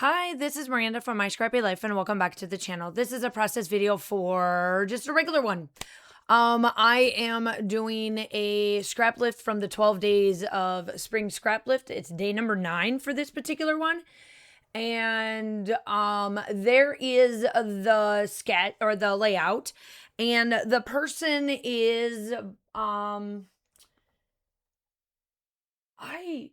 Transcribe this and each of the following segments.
Hi, this is Miranda from My Scrappy Life and welcome back to the channel. This is a process video for just a regular one. I am doing a scrap lift from the 12 days of spring scrap lift. It's day number 9 for this particular one. And there is the sketch or the layout, and the person is I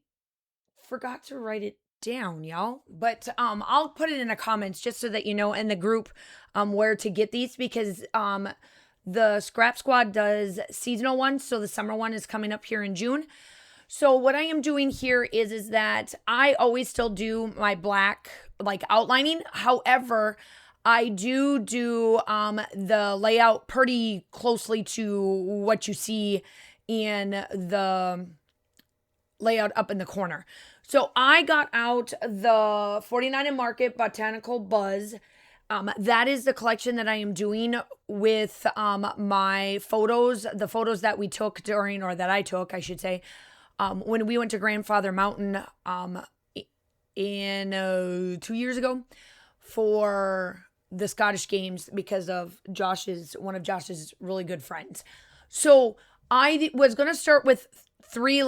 forgot to write it down, y'all. But I'll put it in the comments just so that you know in the group where to get these, because the Scrap Squad does seasonal ones, so the summer one is coming up here in June. So what I am doing here is that I always still do my black like outlining. However, I do the layout pretty closely to what you see in the layout up in the corner. So I got out the 49 and Market Botanical Buzz. That is the collection that I am doing with my photos, the photos that we took during, or that I took, I should say, when we went to Grandfather Mountain in 2 years ago for the Scottish Games because of one of Josh's really good friends. So I was going to start with three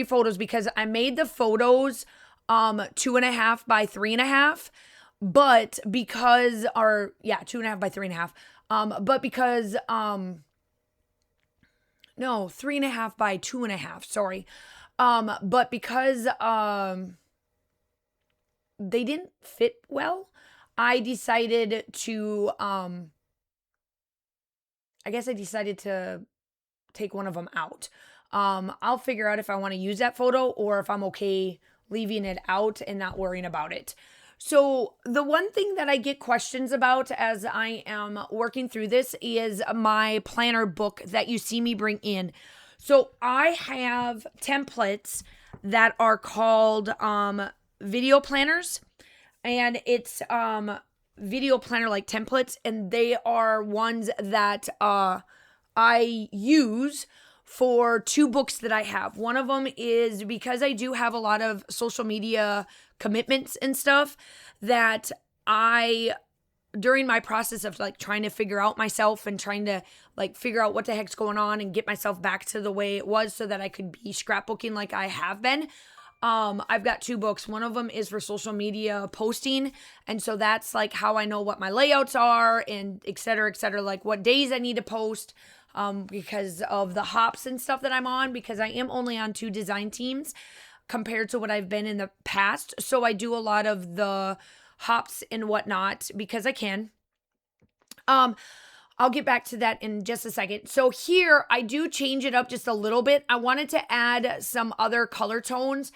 photos because I made the photos 2.5 by 3.5, but because 2.5 by 3.5, but because no, 3.5 by 2.5, sorry. But because they didn't fit well, I decided to take one of them out. I'll figure out if I want to use that photo or if I'm okay leaving it out and not worrying about it. So the one thing that I get questions about as I am working through this is my planner book that you see me bring in. So I have templates that are called video planners, and it's video planner like templates, and they are ones that I use for 2 books that I have. One of them is because I do have a lot of social media commitments and stuff that during my process of like trying to figure out myself and trying to like figure out what the heck's going on and get myself back to the way it was so that I could be scrapbooking like I have been. I've got 2 books. One of them is for social media posting. And so that's like how I know what my layouts are and et cetera, like what days I need to post. Because of the hops and stuff that I'm on, because I am only on 2 design teams compared to what I've been in the past. So I do a lot of the hops and whatnot because I can. I'll get back to that in just a second. So here I do change it up just a little bit. I wanted to add some other color tones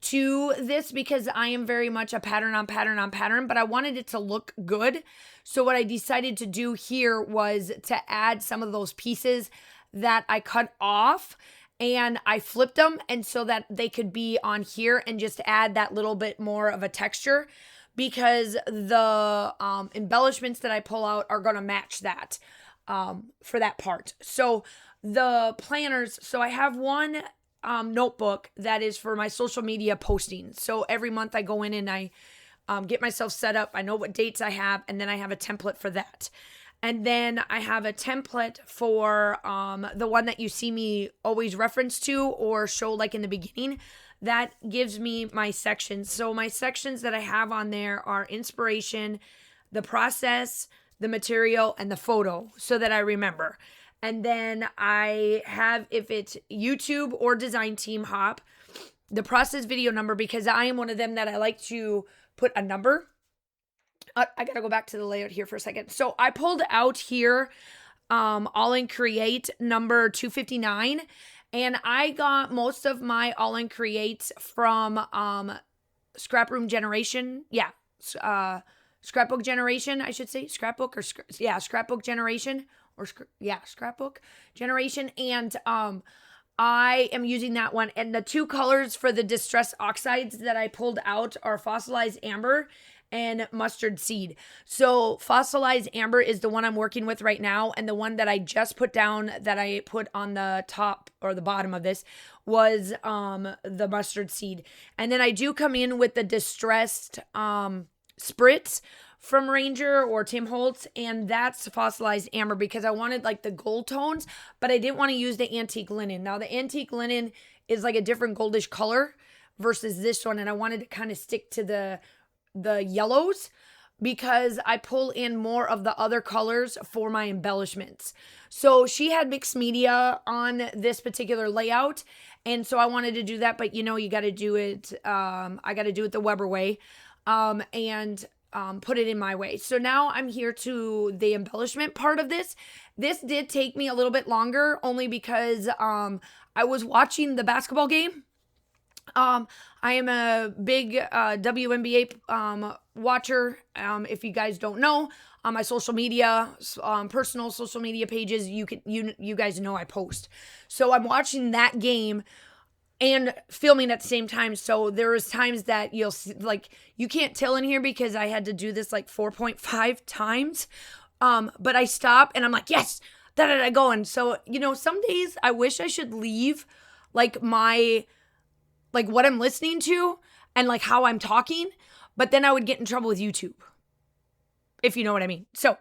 to this because I am very much a pattern on pattern on pattern, but I wanted it to look good. So what I decided to do here was to add some of those pieces that I cut off and I flipped them, and so that they could be on here and just add that little bit more of a texture, because the embellishments that I pull out are going to match that for that part. So the planners, so I have one notebook that is for my social media posting. So every month I go in and I get myself set up. I know what dates I have, and then I have a template for that. And then I have a template for the one that you see me always reference to or show like in the beginning. That gives me my sections. So my sections that I have on there are inspiration, the process, the material, and the photo, so that I remember. And then I have, if it's YouTube or design team hop, the process video number, because I am one of them that I like to put a number. I got to go back to the layout here for a second. So I pulled out here All in Create number 259. And I got most of my All in Creates from Scrap Room Generation. Yeah. Scrapbook Generation, I should say. Scrapbook or Scrapbook Generation. Scrapbook Generation. And I am using that one. And the 2 colors for the Distress Oxides that I pulled out are Fossilized Amber and mustard seed. So fossilized amber is the one I'm working with right now, and the one that I just put down that I put on the top or the bottom of this was the mustard seed. And then I do come in with the distressed spritz from Ranger or Tim Holtz, and that's fossilized amber because I wanted like the gold tones, but I didn't want to use the antique linen. Now the antique linen is like a different goldish color versus this one, and I wanted to kind of stick to the yellows because I pull in more of the other colors for my embellishments. So she had mixed media on this particular layout, and so I wanted to do that, but you got to do it, I got to do it the Webber way, and put it in my way. So now I'm here to the embellishment part of this. This did take me a little bit longer only because I was watching the basketball game. I am a big WNBA watcher. If you guys don't know, on my social media, personal social media pages, you guys know I post. So I'm watching that game and filming at the same time. So there was times that you'll see, like, you can't tell in here because I had to do this like 4.5 times. But I stop and I'm like, yes, da going. So, some days I wish I should leave like what I'm listening to and like how I'm talking, but then I would get in trouble with YouTube, if you know what I mean. So,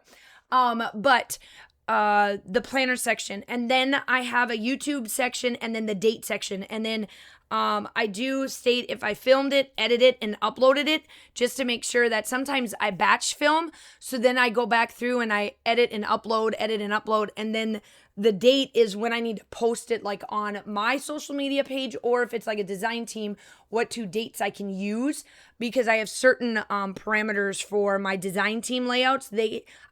the planner section, and then I have a YouTube section, and then the date section, and then I do state if I filmed it, edited it, and uploaded it, just to make sure that sometimes I batch film, so then I go back through and I edit and upload, and then the date is when I need to post it like on my social media page, or if it's like a design team, what 2 dates I can use, because I have certain parameters for my design team layouts.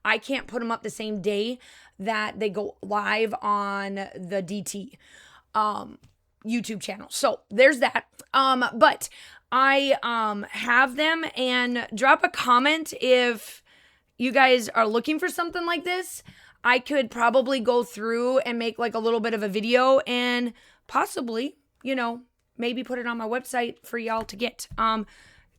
I can't put them up the same day that they go live on the DT YouTube channel. So there's that. But I have them, and drop a comment if you guys are looking for something like this. I could probably go through and make like a little bit of a video and possibly, maybe put it on my website for y'all to get.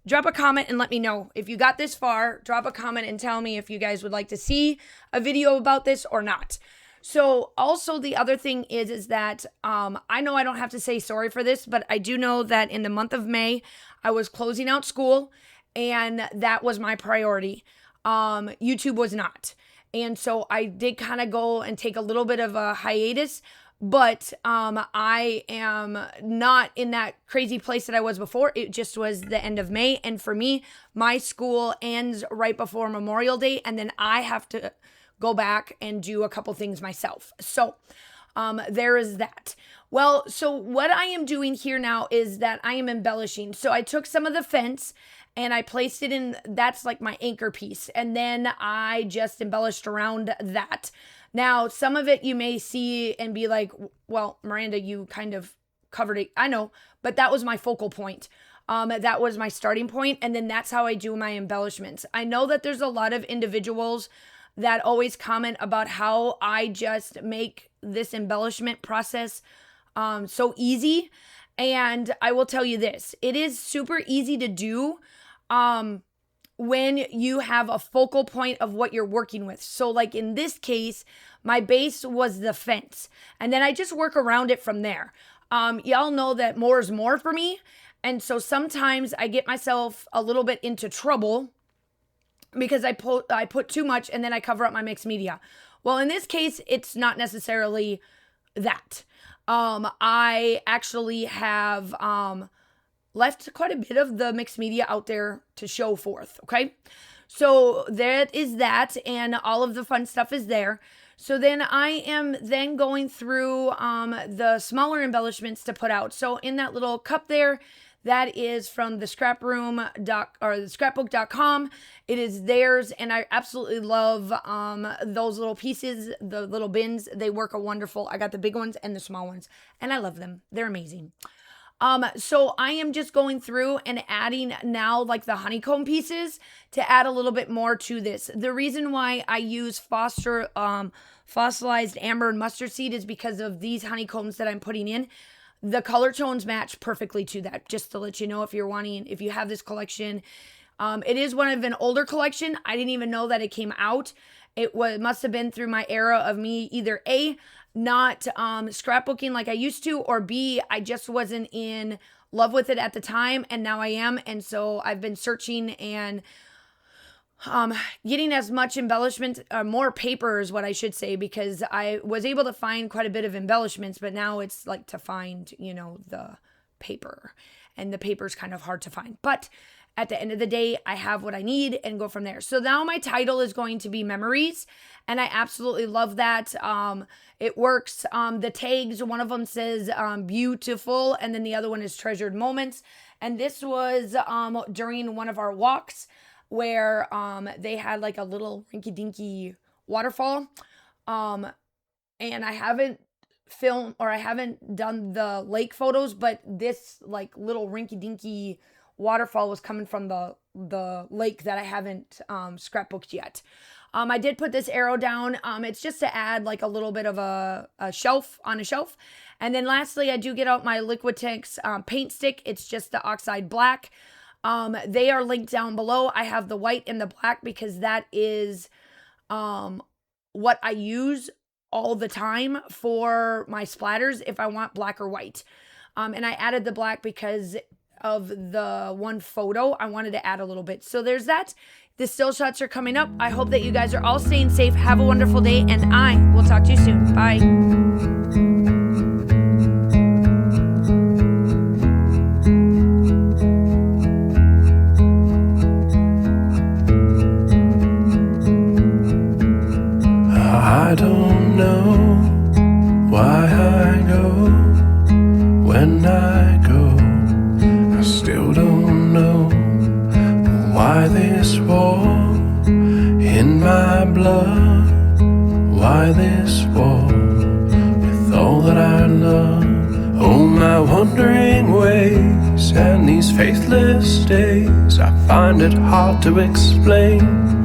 Drop a comment and let me know. If you got this far, drop a comment and tell me if you guys would like to see a video about this or not. So also the other thing is that I know I don't have to say sorry for this, but I do know that in the month of May, I was closing out school, and that was my priority. YouTube was not. And so I did kind of go and take a little bit of a hiatus, but I am not in that crazy place that I was before. It just was the end of May. And for me, my school ends right before Memorial Day, and then I have to go back and do a couple things myself. So there is that. Well, so what I am doing here now is that I am embellishing. So I took some of the fence and I placed it in, that's like my anchor piece. And then I just embellished around that. Now, some of it you may see and be like, well, Miranda, you kind of covered it. I know, but that was my focal point. That was my starting point. And then that's how I do my embellishments. I know that there's a lot of individuals that always comment about how I just make this embellishment process so easy. And I will tell you this, it is super easy to do when you have a focal point of what you're working with. So like in this case, my base was the fence, and then I just work around it from there. Y'all know that more is more for me. And so sometimes I get myself a little bit into trouble because I put too much and then I cover up my mixed media. Well, in this case, it's not necessarily that. I actually have left quite a bit of the mixed media out there to show forth, okay? So that is that, and all of the fun stuff is there. So then I am then going through the smaller embellishments to put out. So in that little cup there, that is from the scrapbook.com. It is theirs, and I absolutely love those little pieces, the little bins. They work wonderful. I got the big ones and the small ones, and I love them. They're amazing. So I am just going through and adding now like the honeycomb pieces to add a little bit more to this. The reason why I use fossilized amber and mustard seed is because of these honeycombs that I'm putting in. The color tones match perfectly to that. Just to let you know, if you have this collection, It is one of an older collection. I didn't even know that it came out. It must have been through my era of me either A, not scrapbooking like I used to, or B, I just wasn't in love with it at the time, and now I am. And so I've been searching and getting as much embellishment, more paper is what I should say, because I was able to find quite a bit of embellishments, but now it's like to find, you know, the paper, and the paper is kind of hard to find. But at the end of the day, I have what I need and go from there. So now my title is going to be Memories, and I absolutely love that. It works. The tags, one of them says beautiful, and then the other one is treasured moments. And this was during one of our walks where they had like a little rinky-dinky waterfall. And I haven't filmed, or I haven't done the lake photos, but this like little rinky-dinky waterfall was coming from the lake that I haven't scrapbooked yet. I did put this arrow down. It's just to add like a little bit of a shelf on a shelf. And then lastly, I do get out my Liquitex paint stick. It's just the oxide black. They are linked down below. I have the white and the black because that is what I use all the time for my splatters if I want black or white. And I added the black because of the one photo. I wanted to add a little bit. So there's that. The still shots are coming up. I hope that you guys are all staying safe. Have a wonderful day, and I will talk to you soon. Bye. I don't know why I go when I go. I still don't know why this war in my blood. Why this war with all that I love. Oh, my wandering ways and these faithless days, I find it hard to explain.